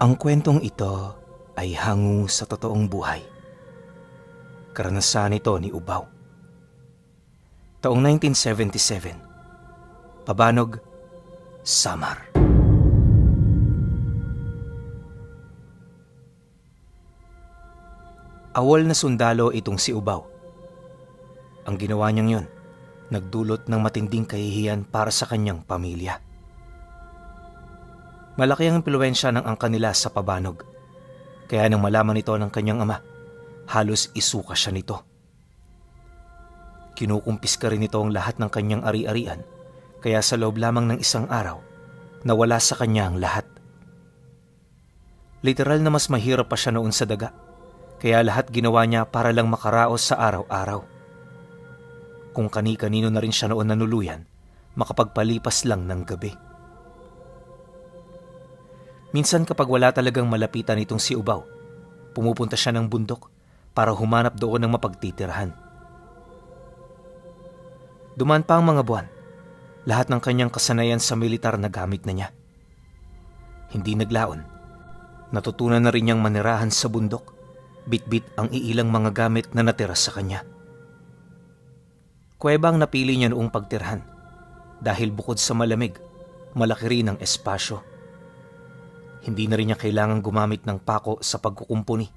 Ang kwentong ito ay hango sa totoong buhay. Karanasan ito ni Ubaw. Taong 1977, Pabanog, Samar. Awol na sundalo itong si Ubaw. Ang ginawa niyang yun, nagdulot ng matinding kahihiyan para sa kanyang pamilya. Malaki ang impluwensya ng angka nila sa Pabanog. Kaya nang malaman ito ng kanyang ama, halos isuka siya nito. Kinukumpiska rin ito ang lahat ng kanyang ari-arian, kaya sa loob lamang ng isang araw, nawala sa kanya ang lahat. Literal na mas mahirap pa siya noon sa daga, kaya lahat ginawa niya para lang makaraos sa araw-araw. Kung kani-kanino na rin siya noon nanuluyan, makapagpalipas lang ng gabi. Minsan kapag wala talagang malapitan itong si Ubaw, pumupunta siya ng bundok para humanap doon ng mapagtitirahan. Dumaan pa ang mga buwan, lahat ng kanyang kasanayan sa militar na gamit na niya. Hindi naglaon, natutunan na rin niyang manirahan sa bundok, bit-bit ang iilang mga gamit na natira sa kanya. Kuweba ang napili niya noong pagtirahan dahil bukod sa malamig, malaki rin ang espasyo. Hindi na rin niya kailangang gumamit ng pako sa pagkukumpuni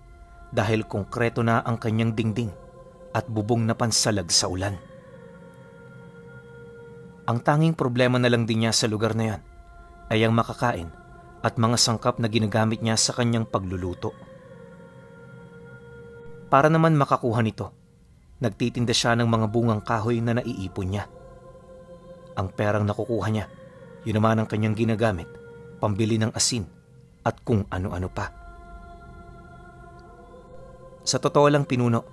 dahil konkreto na ang kanyang dingding at bubong na pansalag sa ulan. Ang tanging problema na lang din niya sa lugar na yan ay ang makakain at mga sangkap na ginagamit niya sa kanyang pagluluto. Para naman makakuha nito, nagtitinda siya ng mga bungang kahoy na naiipon niya. Ang perang nakukuha niya, yun naman ang kanyang ginagamit, pambili ng asin at kung ano-ano pa. Sa totoo lang pinuno,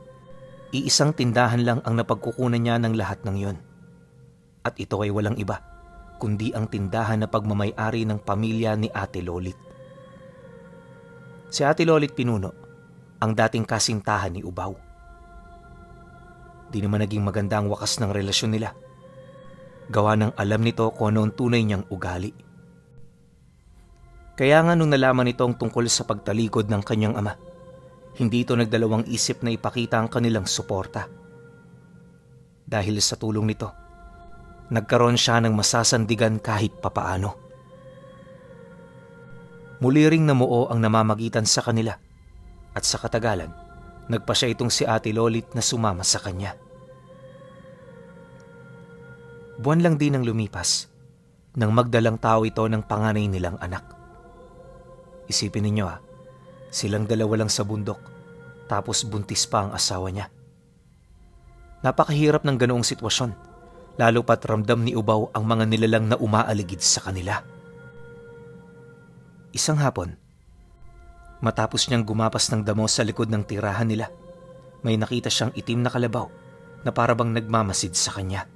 iisang tindahan lang ang napagkukunan niya ng lahat ng yon. At ito ay walang iba, kundi ang tindahan na pagmamay-ari ng pamilya ni Ate Lolit. Si Ate Lolit Pinuno, ang dating kasintahan ni Ubaw. Di naman naging maganda ang wakas ng relasyon nila. Gawa ng alam nito kung ano ang tunay niyang ugali. Kaya nga nung nalaman nito ang tungkol sa pagtalikod ng kanyang ama, hindi ito nagdalawang isip na ipakita ang kanilang suporta. Dahil sa tulong nito, nagkaroon siya ng masasandigan kahit papaano. Muli ring namuo ang namamagitan sa kanila at sa katagalan, nagpa siya itong si Ate Lolit na sumama sa kanya. Buwan lang din ang lumipas nang magdalang tao ito ng panganay nilang anak. Isipin ninyo silang dalawa lang sa bundok, tapos buntis pa ang asawa niya. Napakahirap ng ganoong sitwasyon, lalo pat ramdam ni Ubaw ang mga nilalang na umaaligid sa kanila. Isang hapon, matapos niyang gumapas ng damo sa likod ng tirahan nila, may nakita siyang itim na kalabaw na parabang nagmamasid sa kanya.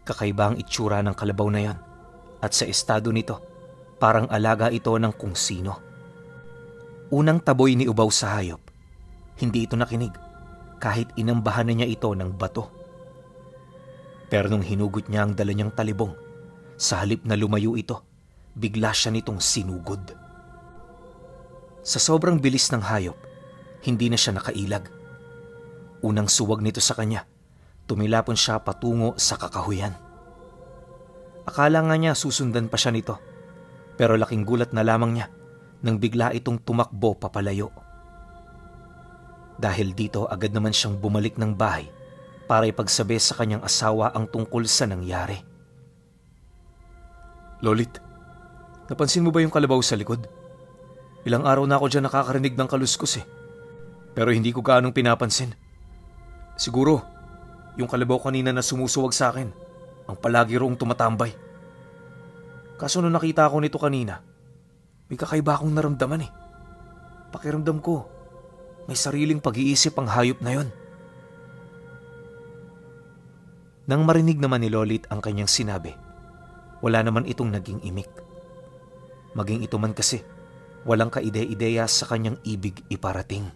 Kakaiba ang itsura ng kalabaw na yon at sa estado nito, parang alaga ito ng kung sino. Unang taboy ni Ubaw sa hayop, hindi ito nakinig kahit inambahan na niya ito ng bato. Pero nung hinugot niya ang dala niyang talibong, sa halip na lumayo ito, bigla siya nitong sinugod. Sa sobrang bilis ng hayop, hindi na siya nakailag. Unang suwag nito sa kanya, tumilapon siya patungo sa kakahuyan. Akala nga niya susundan pa siya nito, pero laking gulat na lamang niya nang bigla itong tumakbo papalayo. Dahil dito agad naman siyang bumalik ng bahay para ipagsabi sa kanyang asawa ang tungkol sa nangyari. Lolit, napansin mo ba yung kalabaw sa likod? Ilang araw na ako dyan nakakarinig ng kaluskos pero hindi ko gaanong pinapansin. Siguro, yung kalabaw kanina na sumusuwag sa akin, ang palagi roong tumatambay. Kaso nung nakita ko nito kanina, may kakaiba akong naramdaman Pakiramdam ko, may sariling pag-iisip ang hayop na yon. Nang marinig naman ni Lolit ang kanyang sinabi, wala naman itong naging imik. Maging ito man kasi, walang kaide-ideya sa kanyang ibig iparating.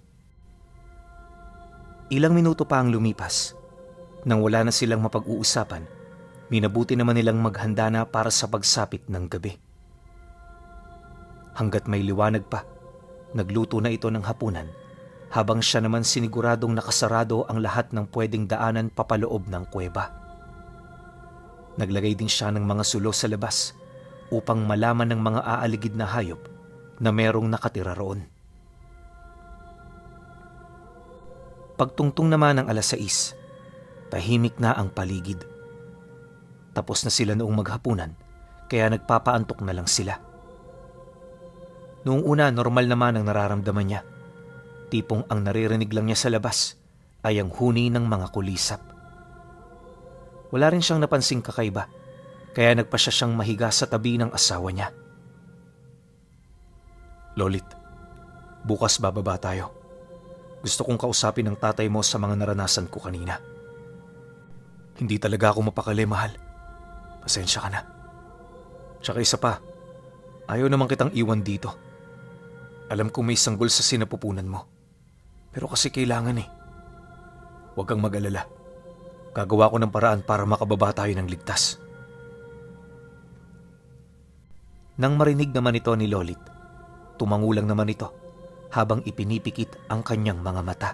Ilang minuto pa ang lumipas. Nang wala na silang mapag-uusapan, minabuti naman nilang maghanda na para sa pagsapit ng gabi. Hanggat may liwanag pa, nagluto na ito ng hapunan, habang siya naman siniguradong nakasarado ang lahat ng pwedeng daanan papaloob ng kuweba. Naglagay din siya ng mga sulo sa labas upang malaman ng mga aaligid na hayop na merong nakatira roon. Pagtungtong naman ng 6:00, tahimik na ang paligid. Tapos na sila noong maghapunan, kaya nagpapaantok na lang sila. Noong una, normal naman ang nararamdaman niya. Tipong ang naririnig lang niya sa labas ay ang huni ng mga kulisap. Wala rin siyang napansing kakaiba, kaya nagpasya siyang mahiga sa tabi ng asawa niya. Lolit, bukas bababa tayo. Gusto kong kausapin ang tatay mo sa mga naranasan ko kanina. Hindi talaga ako mapakali, mahal. Pasensya ka na. Tsaka isa pa, ayaw naman kitang iwan dito. Alam kong may sanggol sa sinapupunan mo. Pero kasi kailangan eh. Huwag kang mag-alala. Gagawa ko ng paraan para makababa tayo ng ligtas. Nang marinig naman ito ni Lolit, tumangulang naman ito habang ipinipikit ang kanyang mga mata.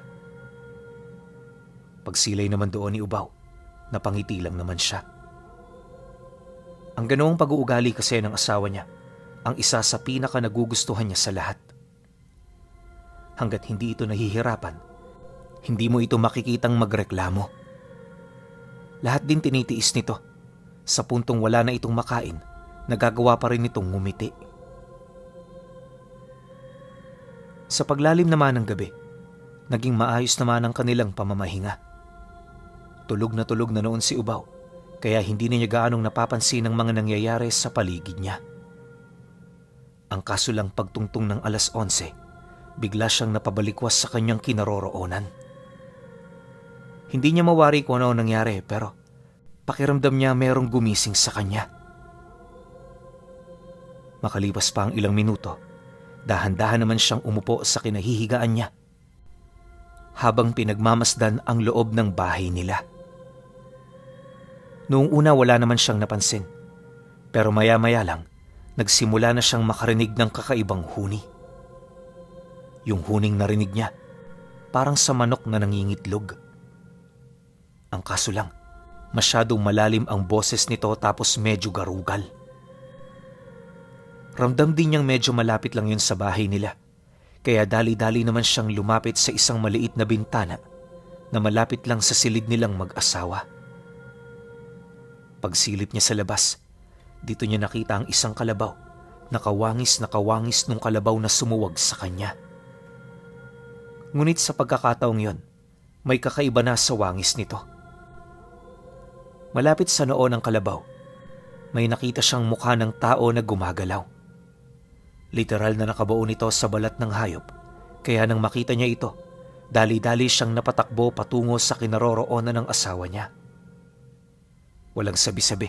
Pagsilay naman doon ni Ubaw, napangiti lang naman siya. Ang ganoong pag-uugali kasi ng asawa niya ang isa sa pinaka nagugustuhan niya sa lahat. Hanggat hindi ito nahihirapan, hindi mo ito makikitang magreklamo. Lahat din tinitiis nito. Sa puntong wala na itong makain, nagagawa pa rin itong ngumiti. Sa paglalim naman ng gabi, naging maayos naman ang kanilang pamamahinga. Tulog na noon si Ubaw, kaya hindi niya gaanong napapansin ang mga nangyayari sa paligid niya. Ang kaso lang pagtungtong ng 11:00, bigla siyang napabalikwas sa kanyang kinaroroonan. Hindi niya mawari kung ano nangyari pero pakiramdam niya merong gumising sa kanya. Makalipas pa ang ilang minuto, dahan-dahan naman siyang umupo sa kinahihigaan niya habang pinagmamasdan ang loob ng bahay nila. Noong una wala naman siyang napansin, pero maya-maya lang nagsimula na siyang makarinig ng kakaibang huni. Yung huning narinig niya, parang sa manok na nangingitlog. Ang kaso lang, masyadong malalim ang boses nito tapos medyo garugal. Ramdam din niyang medyo malapit lang yun sa bahay nila, kaya dali-dali naman siyang lumapit sa isang maliit na bintana na malapit lang sa silid nilang mag-asawa. Pagsilip niya sa labas, dito niya nakita ang isang kalabaw, nakawangis nung kalabaw na sumuwag sa kanya. Ngunit sa pagkakataong yon, may kakaiba na sa wangis nito. Malapit sa noo ng kalabaw, may nakita siyang mukha ng tao na gumagalaw. Literal na nakabuo nito sa balat ng hayop, kaya nang makita niya ito, dali-dali siyang napatakbo patungo sa kinaroroonan ng asawa niya. Walang sabi-sabi,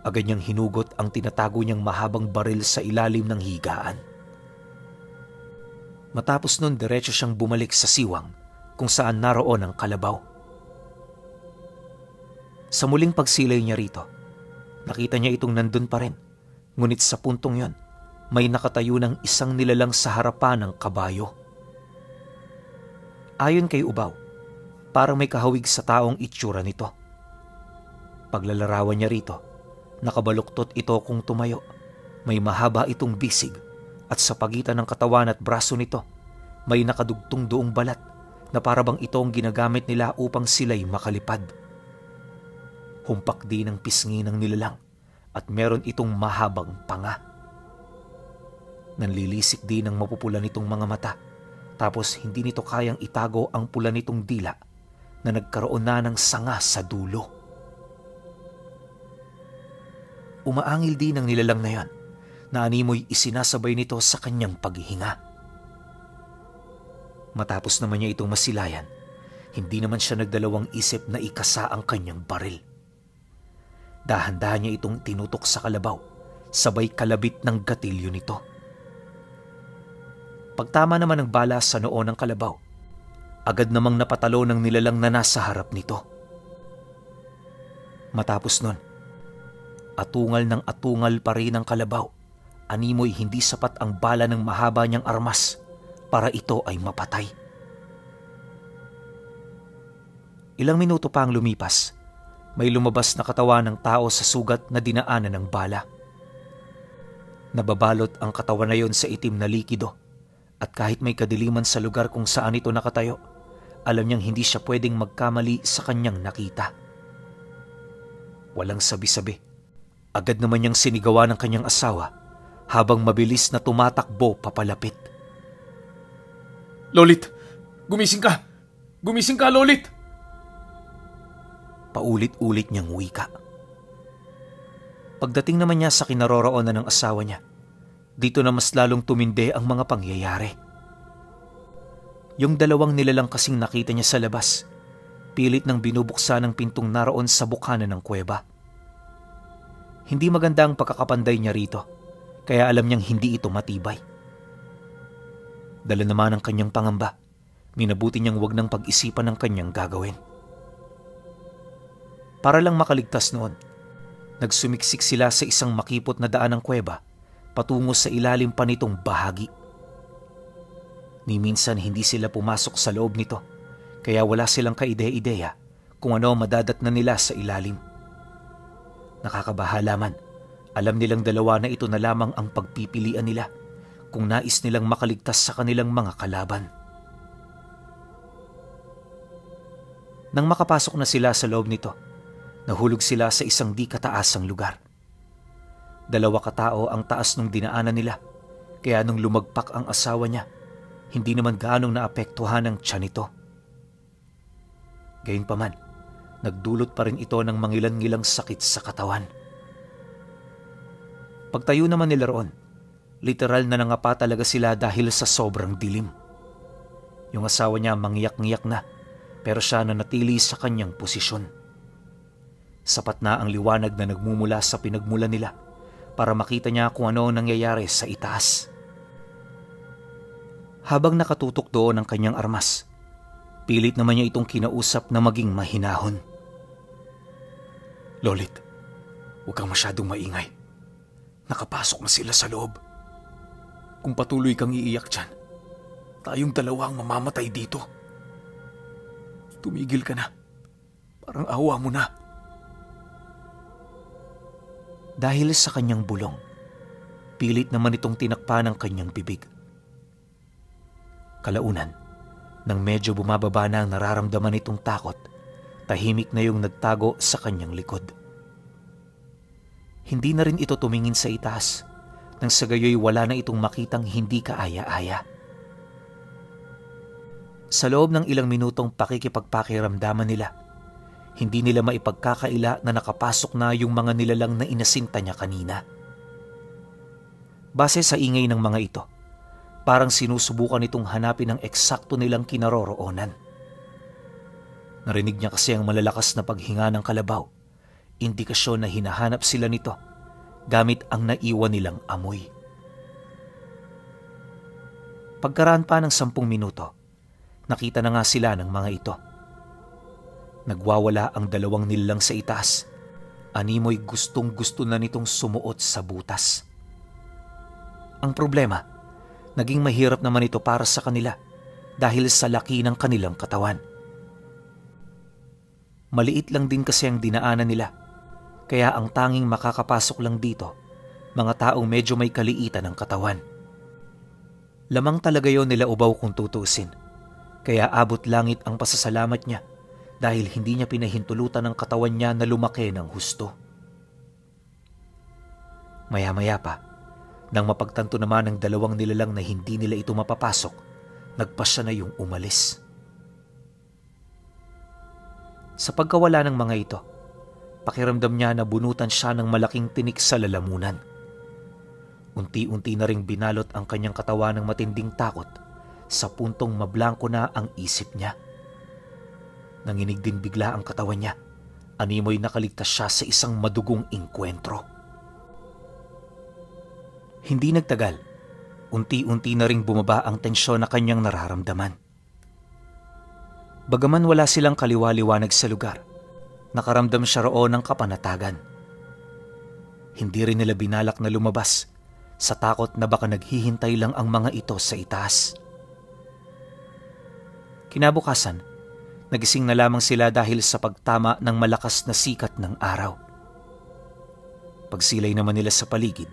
agad niyang hinugot ang tinatago niyang mahabang baril sa ilalim ng higaan. Matapos nun, diretso siyang bumalik sa siwang kung saan naroon ang kalabaw. Sa muling pagsilay niya rito, nakita niya itong nandun pa rin, ngunit sa puntong yon, may nakatayo ng isang nilalang sa harapan ng kabayo. Ayon kay Ubaw, parang may kahawig sa taong itsura nito. Paglalarawan niya rito, nakabaluktot ito kung tumayo. May mahaba itong bisig at sa pagitan ng katawan at braso nito, may nakadugtong doong balat na parabang ito ang ginagamit nila upang sila'y makalipad. Humpak din ang pisngi ng nilalang at meron itong mahabang panga. Nanlilisik din ang mapupula nitong mga mata, tapos hindi nito kayang itago ang pula nitong dila na nagkaroon na ng sanga sa dulo. Umaangil din ang nilalang na yan, na animoy isinasabay nito sa kanyang paghihinga. Matapos naman niya itong masilayan, hindi naman siya nagdalawang isip na ikasa ang kanyang baril. Dahan-dahan niya itong tinutok sa kalabaw, sabay kalabit ng gatilyo nito. Pagtama naman ng bala sa noo ng kalabaw, agad namang napatalo ng nilalang na nasa harap nito. Matapos nun, atungal ng atungal pa rin ang kalabaw animoy hindi sapat ang bala ng mahaba niyang armas para ito ay mapatay. Ilang minuto pa ang lumipas, may lumabas na katawan ng tao sa sugat na dinaanan ng bala. Nababalot ang katawan na yon sa itim na likido at kahit may kadiliman sa lugar kung saan ito nakatayo, alam niyang hindi siya pwedeng magkamali sa kanyang nakita. Walang sabi-sabi, agad naman niyang sinigawan ng kanyang asawa habang mabilis na tumatakbo papalapit. Lolit! Gumising ka! Gumising ka, Lolit! Paulit-ulit niyang wika. Pagdating naman niya sa kinaroroonan ng asawa niya, dito na mas lalong tumindi ang mga pangyayari. Yung dalawang nilalang kasing nakita niya sa labas, pilit nang binubuksan ang pintong naroon sa bukana ng kuweba. Hindi maganda ang pagkakapanday niya rito, kaya alam niyang hindi ito matibay. Dala naman ang kanyang pangamba, minabuti niyang wag nang pag-isipan ang kanyang gagawin. Para lang makaligtas noon, nagsumiksik sila sa isang makipot na daan ng kuweba patungo sa ilalim pa nitong bahagi. Ni minsan hindi sila pumasok sa loob nito, kaya wala silang kaide-ideya kung ano madadatnan nila sa ilalim. Nakakabahala man, alam nilang dalawa na ito na lamang ang pagpipilian nila kung nais nilang makaligtas sa kanilang mga kalaban. Nang makapasok na sila sa loob nito, nahulog sila sa isang di kataasang lugar. 2 katao ang taas ng dinaanan nila, kaya nung lumagpak ang asawa niya, hindi naman gaanong naapektuhan ang tiyan nito. Gayunpaman, nagdulot pa rin ito ng mangilan-ngilang sakit sa katawan. Pagtayo naman nila roon, literal na nangapa talaga sila dahil sa sobrang dilim. Yung asawa niya mangyak-ngyak na, pero siya nanatili sa kanyang posisyon. Sapat na ang liwanag na nagmumula sa pinagmulan nila para makita niya kung ano nangyayari sa itaas. Habang nakatutok doon ang kanyang armas, pilit naman niya itong kinausap na maging mahinahon. Lolit, huwag kang masyadong maingay. Nakapasok na sila sa loob. Kung patuloy kang iiyak dyan, tayong dalawa ang mamamatay dito. Tumigil ka na. Parang awa mo na. Dahil sa kanyang bulong, pilit naman itong tinakpan ng kanyang bibig. Kalaunan, nang medyo bumababa na ang nararamdaman itong takot, tahimik na yung nagtago sa kanyang likod. Hindi na rin ito tumingin sa itaas, nang sa gayoy wala na itong makitang hindi kaaya-aya. Sa loob ng ilang minutong pakikipagpakiramdaman nila, hindi nila maipagkakaila na nakapasok na yung mga nilalang na inasinta niya kanina. Base sa ingay ng mga ito, parang sinusubukan itong hanapin ang eksakto nilang kinaroroonan. Narinig niya kasi ang malalakas na paghinga ng kalabaw, indikasyon na hinahanap sila nito gamit ang naiwan nilang amoy. Pagkaraan pa ng 10 minuto, nakita na nga sila ng mga ito. Nagwawala ang 2 nilalang sa itaas. Animoy gustong-gusto na nitong sumuot sa butas. Ang problema, naging mahirap naman ito para sa kanila dahil sa laki ng kanilang katawan. Maliit lang din kasi ang dinaanan nila, kaya ang tanging makakapasok lang dito, mga taong medyo may kaliitan ng katawan. Lamang talaga yon nila Ubaw kung tutusin, kaya abot langit ang pasasalamat niya dahil hindi niya pinahintulutan ng katawan niya na lumaki ng husto. Maya-maya pa, nang mapagtanto naman ng 2 nilalang na hindi nila ito mapapasok, nagpasya na yung umalis. Sa pagkawala ng mga ito, pakiramdam niya na bunutan siya ng malaking tinik sa lalamunan. Unti-unti na ring binalot ang kanyang katawan ng matinding takot sa puntong mablangko na ang isip niya. Nanginig din bigla ang katawan niya. Animoy nakaligtas siya sa isang madugong engkwentro. Hindi nagtagal, unti-unti na ring bumaba ang tensyon na kanyang nararamdaman. Bagaman wala silang kaliwa-liwanag sa lugar, nakaramdam siya roon ng kapanatagan. Hindi rin nila binalak na lumabas sa takot na baka naghihintay lang ang mga ito sa itaas. Kinabukasan, nagising na lamang sila dahil sa pagtama ng malakas na sikat ng araw. Pagsilay naman nila sa paligid,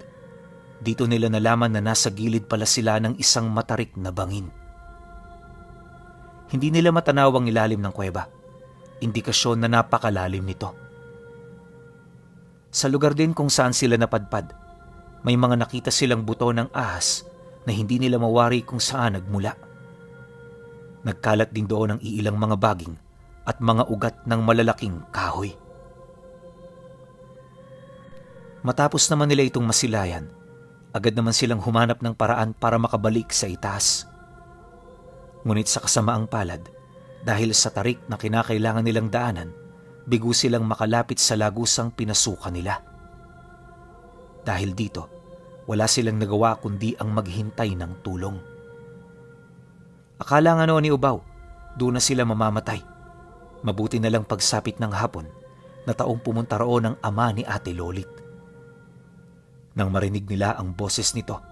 dito nila nalaman na nasa gilid pala sila ng isang matarik na bangin. Hindi nila matanaw ang ilalim ng kuweba, indikasyon na napakalalim nito. Sa lugar din kung saan sila napadpad, may mga nakita silang buto ng ahas na hindi nila mawari kung saan nagmula. Nagkalat din doon ang iilang mga baging at mga ugat ng malalaking kahoy. Matapos naman nila itong masilayan, agad naman silang humanap ng paraan para makabalik sa itaas. Ngunit sa kasamaang palad, dahil sa tarik na kinakailangan nilang daanan, bigo silang makalapit sa lagusang pinasukan nila. Dahil dito, wala silang nagawa kundi ang maghintay ng tulong. Akala nga noon ni Ubaw, doon na sila mamamatay. Mabuti na lang pagsapit ng hapon na taong pumunta roon ang ama ni Ate Lolit. Nang marinig nila ang boses nito,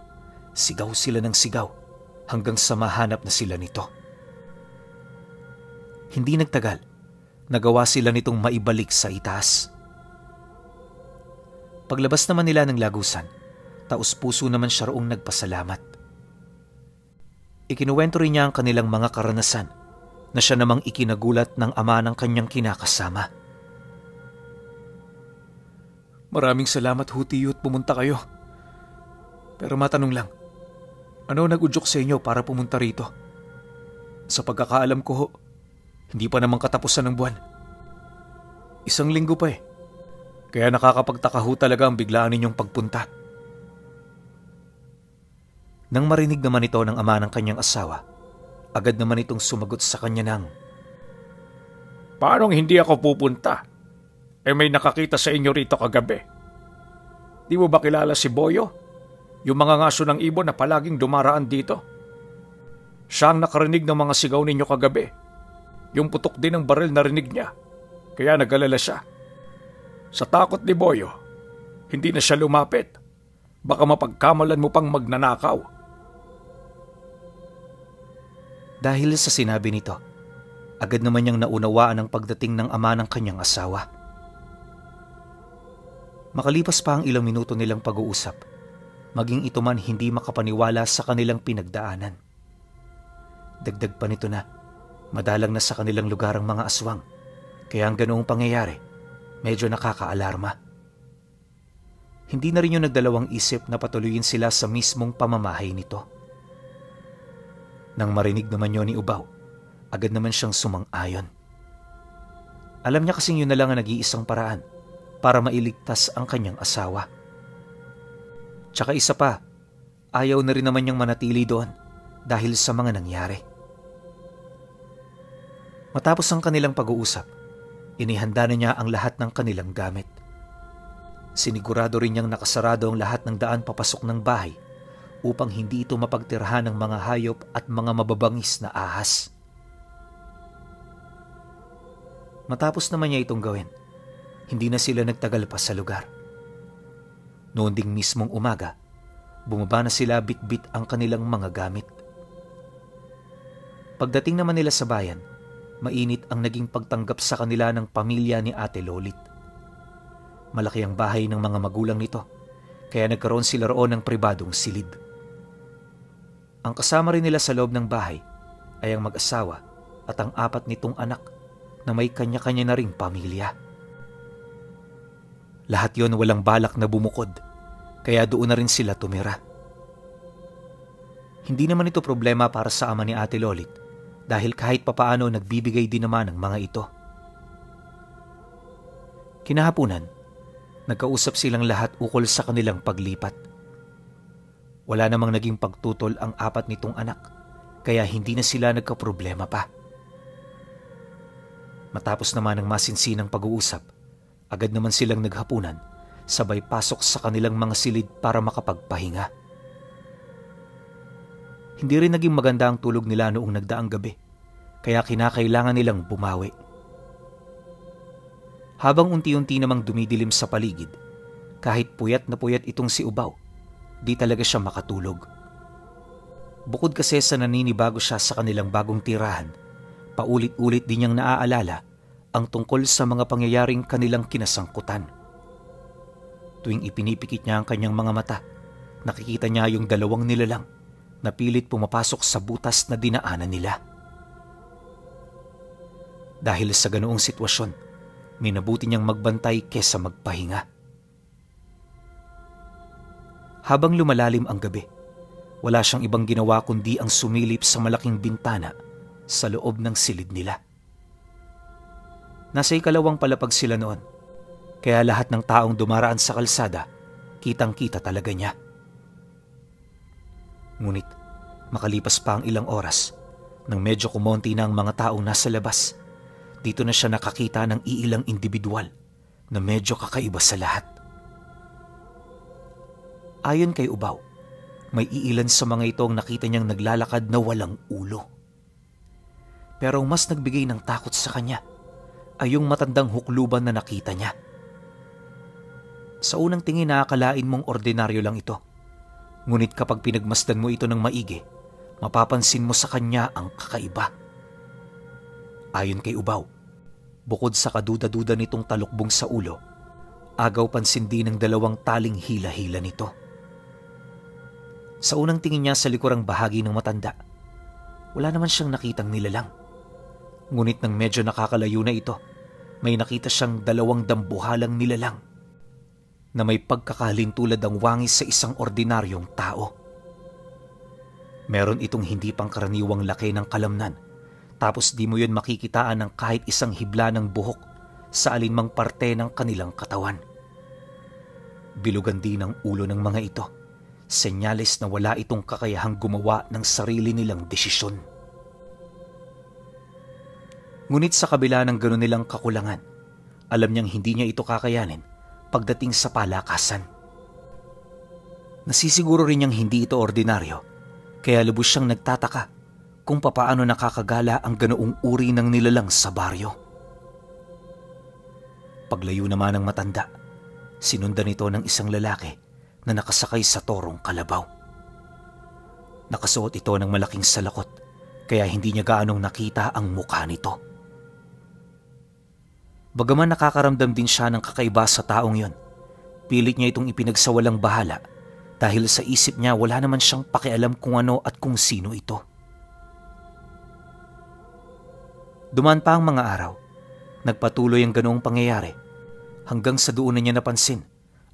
sigaw sila ng sigaw hanggang sa mahanap na sila nito. Hindi nagtagal, nagawa sila nitong maibalik sa itaas. Paglabas naman nila ng lagusan, taos-puso naman siya roong nagpasalamat. Ikinuwento rin niya ang kanilang mga karanasan na siya namang ikinagulat ng ama ng kanyang kinakasama. Maraming salamat ho, tiyo, at pumunta kayo. Pero matanong lang, ano nag-udyok sa inyo para pumunta rito? Sa pagkakaalam ko ho, hindi pa naman katapusan ng buwan. 1 linggo pa eh. Kaya nakakapagtaka ho talaga ang biglaan ninyong pagpunta. Nang marinig naman ito ng ama ng kanyang asawa, agad naman itong sumagot sa kanya ng, "Paano hindi ako pupunta? May nakakita sa inyo rito kagabi. Di mo ba kilala si Boyo? Yung mga ngaso ng ibon na palaging dumaraan dito? Siya ang nakarinig ng mga sigaw ninyo kagabi. Yung putok din ng baril narinig niya, kaya nag-alala siya. Sa takot ni Boyo, hindi na siya lumapit. Baka mapagkamalan mo pang magnanakaw." Dahil sa sinabi nito, agad naman niyang naunawaan ang pagdating ng ama ng kanyang asawa. Makalipas pa ang ilang minuto nilang pag-uusap, maging ito man hindi makapaniwala sa kanilang pinagdaanan. Dagdag pa nito na, madalang na sa kanilang lugar ang mga aswang, kaya ang ganoong pangyayari, medyo nakakaalarma. Hindi na rin yung nagdalawang isip na patuloyin sila sa mismong pamamahay nito. Nang marinig naman yun ni Ubaw, agad naman siyang sumang-ayon. Alam niya kasing yun na lang ang nag-iisang paraan para mailigtas ang kanyang asawa. Tsaka isa pa, ayaw na rin naman niyang manatili doon dahil sa mga nangyari. Matapos ang kanilang pag-uusap, inihanda na niya ang lahat ng kanilang gamit. Sinigurado rin niyang nakasarado ang lahat ng daan papasok ng bahay upang hindi ito mapagtirhan ng mga hayop at mga mababangis na ahas. Matapos naman niya itong gawin, hindi na sila nagtagal pa sa lugar. Noon ding mismong umaga, bumaba na sila bit-bit ang kanilang mga gamit. Pagdating naman nila sa bayan, mainit ang naging pagtanggap sa kanila ng pamilya ni Ate Lolit. Malaki ang bahay ng mga magulang nito, kaya nagkaroon sila roon ng pribadong silid. Ang kasama rin nila sa loob ng bahay ay ang mag-asawa at ang 4 nitong anak na may kanya-kanya na ring pamilya. Lahat yon walang balak na bumukod, kaya doon na rin sila tumira. Hindi naman ito problema para sa ama ni Ate Lolit dahil kahit papaano nagbibigay din naman ang mga ito. Kinahapunan, nagkausap silang lahat ukol sa kanilang paglipat. Wala namang naging pagtutol ang 4 nitong anak, kaya hindi na sila nagkaproblema pa. Matapos naman ang masinsinang pag-uusap, agad naman silang naghapunan, sabay pasok sa kanilang mga silid para makapagpahinga. Hindi rin naging maganda ang tulog nila noong nagdaang gabi, kaya kinakailangan nilang bumawi. Habang unti-unti namang dumidilim sa paligid, kahit puyat na puyat itong si Ubaw, di talaga siya makatulog. Bukod kasi sa naninibago siya sa kanilang bagong tirahan, paulit-ulit din niyang naaalala ang tungkol sa mga pangyayaring kanilang kinasangkutan. Tuwing ipinipikit niya ang kanyang mga mata, nakikita niya yung dalawang nilalang na pilit pumapasok sa butas na dinaanan nila. Dahil sa ganoong sitwasyon, minabuti niyang magbantay kesa magpahinga. Habang lumalalim ang gabi, wala siyang ibang ginawa kundi ang sumilip sa malaking bintana sa loob ng silid nila. Nasa ikalawang palapag sila noon, kaya lahat ng taong dumaraan sa kalsada, kitang-kita talaga niya. Ngunit, makalipas pa ang ilang oras, nang medyo kumonti na ang mga taong nasa labas, dito na siya nakakita ng iilang individual na medyo kakaiba sa lahat. Ayon kay Ubaw, may iilan sa mga ito ang nakita niyang naglalakad na walang ulo. Pero ang mas nagbigay ng takot sa kanya ay yung matandang hukluban na nakita niya. Sa unang tingin nakakalain mong ordinaryo lang ito. Ngunit kapag pinagmasdan mo ito ng maigi, mapapansin mo sa kanya ang kakaiba. Ayon kay Ubaw, bukod sa kaduda-duda nitong talukbong sa ulo, agaw pansin din ng dalawang taling hila-hila nito. Sa unang tingin niya sa likurang bahagi ng matanda, wala naman siyang nakitang nilalang. Ngunit nang medyo nakakalayo na ito, may nakita siyang dalawang dambuhalang nilalang na may pagkakalintulad ang wangis sa isang ordinaryong tao. Meron itong hindi pangkaraniwang laki ng kalamnan, tapos di mo yun makikitaan ng kahit isang hibla ng buhok sa alinmang parte ng kanilang katawan. Bilugan din ang ulo ng mga ito, senyales na wala itong kakayahang gumawa ng sarili nilang desisyon. Ngunit sa kabila ng gano'n nilang kakulangan, alam niyang hindi niya ito kakayanin pagdating sa palakasan. Nasisiguro rin niyang hindi ito ordinaryo, kaya lubos siyang nagtataka kung papaano nakakagala ang ganoong uri ng nilalang sa baryo. Paglayo naman ng matanda, sinundan ito ng isang lalaki na nakasakay sa torong kalabaw. Nakasuot ito ng malaking salakot, kaya hindi niya gaanong nakita ang mukha nito. Bagaman nakakaramdam din siya ng kakaiba sa taong yon, pilit niya itong ipinagsawalang bahala dahil sa isip niya wala naman siyang pakialam kung ano at kung sino ito. Dumaan pa ang mga araw, nagpatuloy ang ganoong pangyayari hanggang sa doon na niya napansin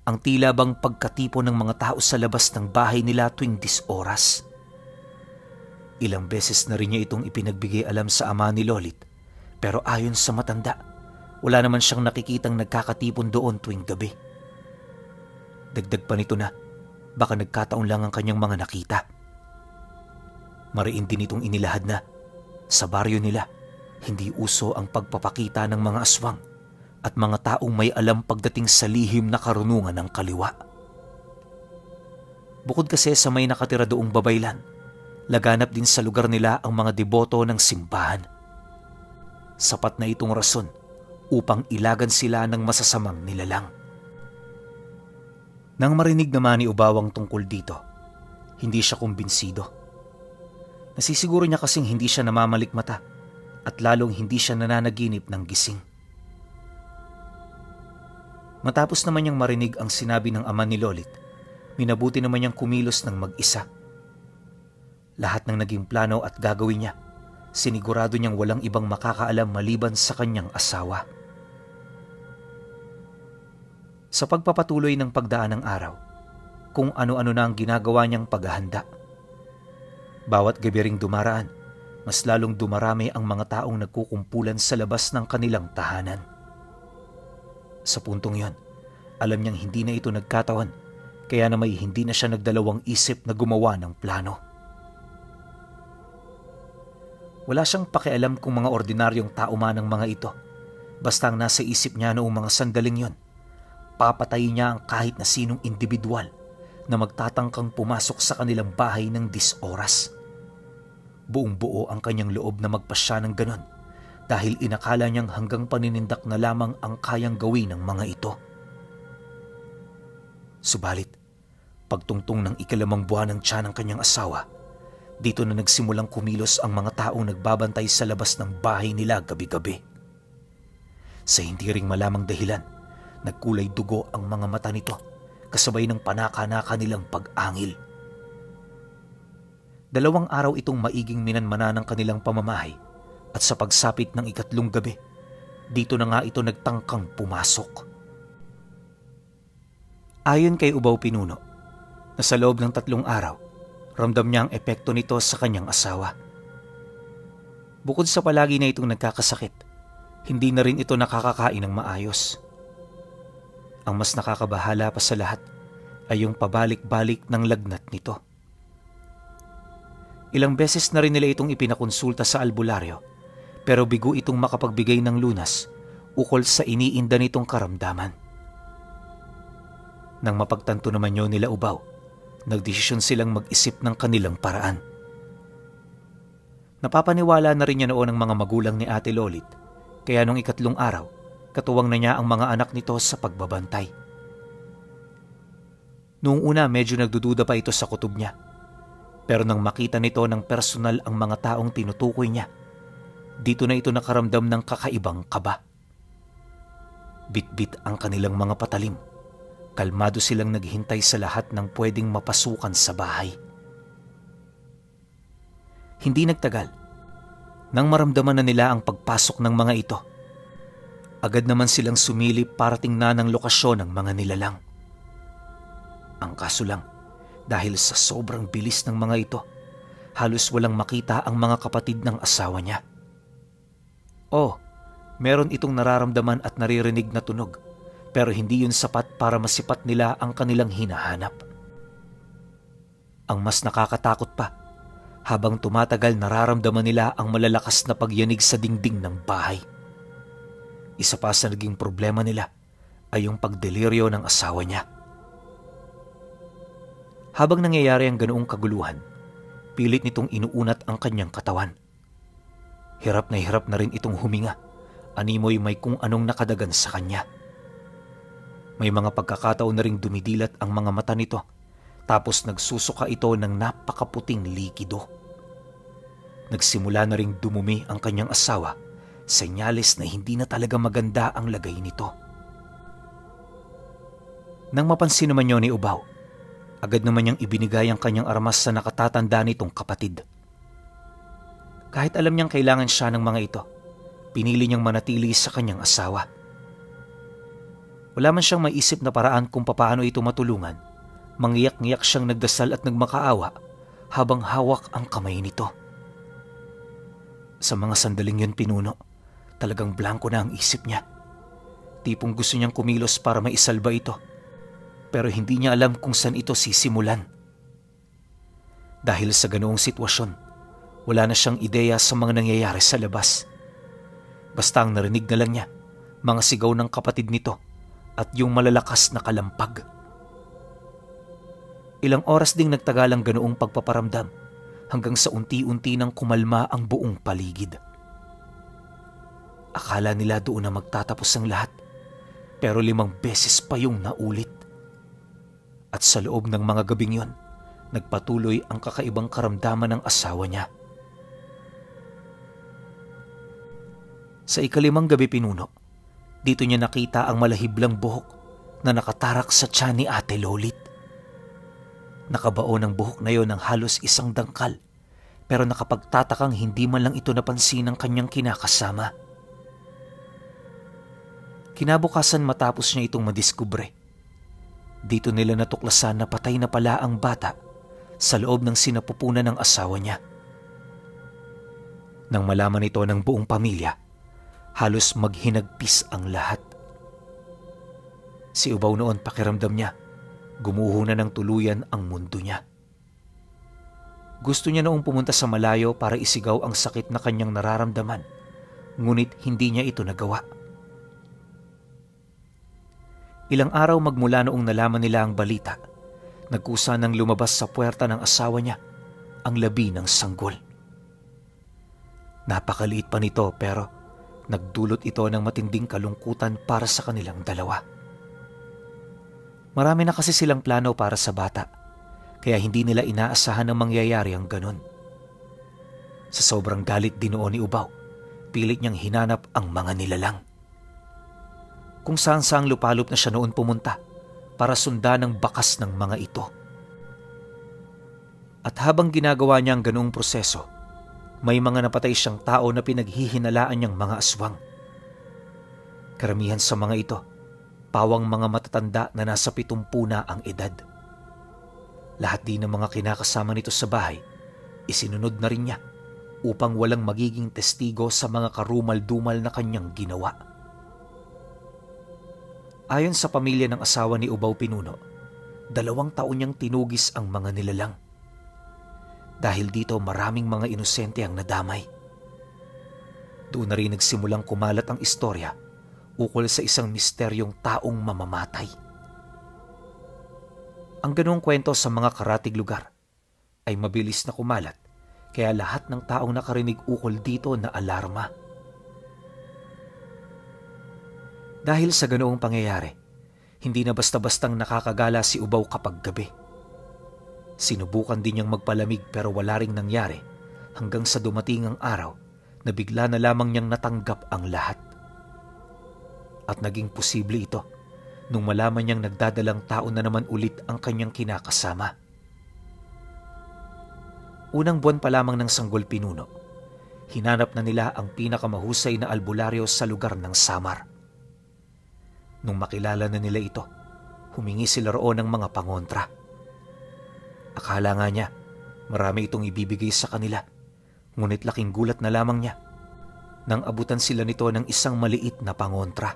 ang tila bang pagkatipon ng mga tao sa labas ng bahay nila tuwing 10 oras. Ilang beses na rin niya itong ipinagbigay alam sa ama ni Lolit, pero ayon sa matanda, wala naman siyang nakikitang nagkakatipon doon tuwing gabi. Dagdag pa nito na, baka nagkataon lang ang kanyang mga nakita. Mariin din itong inilahad na, sa baryo nila, hindi uso ang pagpapakita ng mga aswang at mga taong may alam pagdating sa lihim na karunungan ng kaliwa. Bukod kasi sa may nakatira doong babaylan, laganap din sa lugar nila ang mga deboto ng simbahan. Sapat na itong rason upang ilagan sila ng masasamang nilalang. Nang marinig naman ni Ubawang tungkol dito, hindi siya kumbinsido. Nasisiguro niya kasing hindi siya namamalikmata at lalong hindi siya nananaginip ng gising. Matapos naman niyang marinig ang sinabi ng ama ni Lolit, minabuti naman niyang kumilos ng mag-isa. Lahat ng naging plano at gagawin niya, sinigurado niyang walang ibang makakaalam maliban sa kanyang asawa. Sa pagpapatuloy ng pagdaan ng araw, kung ano-ano na ang ginagawa niyang paghahanda. Bawat gabi ring dumaraan, mas lalong dumarami ang mga taong nagkukumpulan sa labas ng kanilang tahanan. Sa puntong yon, alam niyang hindi na ito nagkatawan, kaya na may hindi na siya nagdalawang isip na gumawa ng plano. Wala siyang pakialam kung mga ordinaryong tao man ang mga ito. Basta ang nasa isip niya noong mga sandaling yon, papatayin niya ang kahit na sinong individual na magtatangkang pumasok sa kanilang bahay ng 10 oras. Buong buo ang kanyang loob na magpasya ng ganon dahil inakala niyang hanggang paninindak na lamang ang kayang gawin ng mga ito. Subalit, Pagtungtong ng ikalimang buwan ng tiyan ng kanyang asawa, dito na nagsimulang kumilos ang mga taong nagbabantay sa labas ng bahay nila gabi-gabi. Sa hindi ring malamang dahilan, nagkulay dugo ang mga mata nito kasabay ng panaka-naka nilang pag-angil. 2 araw itong maiging minanmana ng kanilang pamamahay at sa pagsapit ng 3 gabi, dito na nga ito nagtangkang pumasok. Ayon kay Ubaw Pinuno, na sa loob ng 3 araw, ramdam niya ang epekto nito sa kanyang asawa. Bukod sa palagi na itong nagkakasakit, hindi na rin ito nakakakain ng maayos. Ang mas nakakabahala pa sa lahat ay yung pabalik-balik ng lagnat nito. Ilang beses na rin nila itong ipinakonsulta sa albularyo, pero bigo itong makapagbigay ng lunas ukol sa iniinda nitong karamdaman. Nang mapagtanto naman yun nila Ubaw, nagdesisyon silang mag-isip ng kanilang paraan. Napapaniwala na rin niya noon ang mga magulang ni Ate Lolit, kaya nung 3 araw, katuwang na niya ang mga anak nito sa pagbabantay. Noong una medyo nagdududa pa ito sa kutob niya, pero nang makita nito ng personal ang mga taong tinutukoy niya, dito na ito nakaramdam ng kakaibang kaba. Bit-bit ang kanilang mga patalim. Kalmado silang naghintay sa lahat ng pwedeng mapasukan sa bahay. Hindi nagtagal, nang maramdaman na nila ang pagpasok ng mga ito, agad naman silang sumilip para tingnan ang lokasyon ng mga nilalang. Ang kaso lang, dahil sa sobrang bilis ng mga ito, halos walang makita ang mga kapatid ng asawa niya. Meron itong nararamdaman at naririnig na tunog, pero hindi yun sapat para masipat nila ang kanilang hinahanap. Ang mas nakakatakot pa, habang tumatagal nararamdaman nila ang malalakas na pagyanig sa dingding ng bahay. Isa pa sa naging problema nila ay yung pagdeliryo ng asawa niya. Habang nangyayari ang ganoong kaguluhan, pilit nitong inuunat ang kanyang katawan. Hirap na rin itong huminga, animoy may kung anong nakadagan sa kanya. May mga pagkakataon na ring dumidilat ang mga mata nito, tapos nagsusuka ito ng napakaputing likido. Nagsimula na ring dumumi ang kanyang asawa, senyales na hindi na talaga maganda ang lagay nito. Nang mapansin naman yun ni Ubaw, agad naman niyang ibinigay ang kanyang armas sa nakatatanda nitong kapatid. Kahit alam niyang kailangan siya ng mga ito, pinili niyang manatili sa kanyang asawa. Wala man siyang maisip na paraan kung papaano ito matulungan, mangiyak-ngiyak siyang nagdasal at nagmakaawa habang hawak ang kamay nito. Sa mga sandaling yun, Pinuno, talagang blanko na ang isip niya. Tipong gusto niyang kumilos para maisalba ito, pero hindi niya alam kung saan ito sisimulan. Dahil sa ganoong sitwasyon, wala na siyang ideya sa mga nangyayari sa labas. Basta ang narinig na lang niya, mga sigaw ng kapatid nito at yung malalakas na kalampag. Ilang oras ding nagtagal ang ganoong pagpaparamdam hanggang sa unti-unti nang kumalma ang buong paligid. Akala nila doon na magtatapos ang lahat, pero 5 beses pa yung naulit. At sa loob ng mga gabing yon, nagpatuloy ang kakaibang karamdaman ng asawa niya. Sa 5 gabi, Pinuno, dito niya nakita ang malahiblang buhok na nakatarak sa tiyan ni Ate Lolit. Nakabao ng buhok na yon ng halos 1 dangkal, pero nakapagtatakang hindi man lang ito napansin ng kanyang kinakasama. Kinabukasan matapos niya itong madiskubre, dito nila natuklasan na patay na pala ang bata sa loob ng sinapupunan ng asawa niya. Nang malaman ito ng buong pamilya, halos maghinagpis ang lahat. Si Ubaw noon, pakiramdam niya, gumuho na ng tuluyan ang mundo niya. Gusto niya noong pumunta sa malayo para isigaw ang sakit na kanyang nararamdaman, ngunit hindi niya ito nagawa. Ilang araw magmula noong nalaman nila ang balita, nagkusa nang lumabas sa puwerta ng asawa niya ang labi ng sanggol. Napakaliit pa nito pero nagdulot ito ng matinding kalungkutan para sa kanilang dalawa. Marami na kasi silang plano para sa bata, kaya hindi nila inaasahan na mangyayari ang ganun. Sa sobrang galit din noon ni Ubaw, pilit niyang hinanap ang mga nilalang. Kung saan-saang lupalop na siya noon pumunta para sundan ang bakas ng mga ito. At habang ginagawa niya ang ganoong proseso, may mga napatay siyang tao na pinaghihinalaan niyang mga aswang. Karamihan sa mga ito, pawang mga matatanda na nasa 70 na ang edad. Lahat din ng mga kinakasama nito sa bahay, isinunod na rin niya upang walang magiging testigo sa mga karumal-dumal na kanyang ginawa. Ayon sa pamilya ng asawa ni Ubaw Pinuno, 2 taon niyang tinugis ang mga nilalang. Dahil dito maraming mga inosente ang nadamay. Doon na rin nagsimulang kumalat ang istorya ukol sa isang misteryong taong mamamatay. Ang ganong kwento sa mga karatig lugar ay mabilis na kumalat, kaya lahat ng taong nakarinig ukol dito na alarma. Dahil sa ganoong pangyayari, hindi na basta-bastang nakakagala si Ubaw kapag gabi. Sinubukan din niyang magpalamig pero wala ring nangyari hanggang sa dumating ang araw na bigla na lamang niyang natanggap ang lahat. At naging posible ito nung malaman niyang nagdadalang tao na naman ulit ang kanyang kinakasama. Unang buwan pa lamang ng Sanggol Pinuno, hinanap na nila ang pinakamahusay na albularyo sa lugar ng Samar. Nung makilala na nila ito, humingi sila roon ng mga pangontra. Akala nga niya, marami itong ibibigay sa kanila, ngunit laking gulat na lamang niya nang abutan sila nito ng isang maliit na pangontra.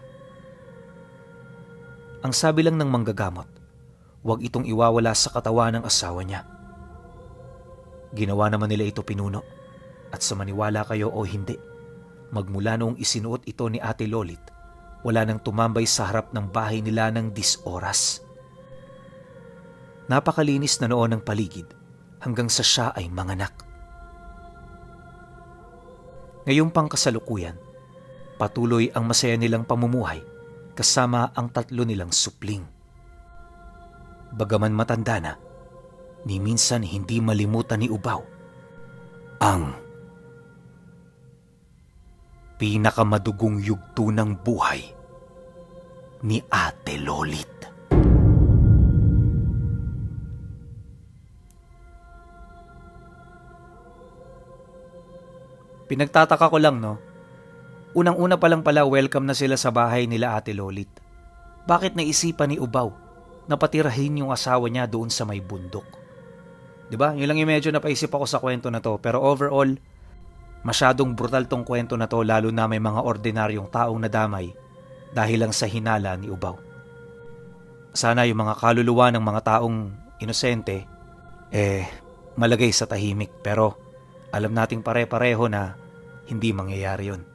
Ang sabi lang ng manggagamot, huwag itong iwawala sa katawan ng asawa niya. Ginawa naman nila ito, Pinuno, at sa maniwala kayo o hindi, magmula noong isinuot ito ni Ate Lolit, wala nang tumambay sa harap ng bahay nila ng 10 oras. Napakalinis na noon ng paligid hanggang sa siya ay manganak. Ngayong pangkasalukuyan, patuloy ang masaya nilang pamumuhay kasama ang 3 nilang supling. Bagaman matanda na, ni minsan hindi malimutan ni Ubaw ang pinakamadugong yugto ng buhay ni Ate Lolit. Pinagtataka ko lang, no? Unang-una pa lang pala welcome na sila sa bahay nila Ate Lolit. Bakit naisipan ni Ubaw na patirahin yung asawa niya doon sa may bundok? Diba? Yun lang yung medyo napaisip ako sa kwento na to. Pero overall, masyadong brutal tong kwento na to, lalo na may mga ordinaryong taong nadamay dahil lang sa hinala ni Ubaw. Sana yung mga kaluluwa ng mga taong inosente, malagay sa tahimik. Pero alam nating pare-pareho na hindi mangyayari yun.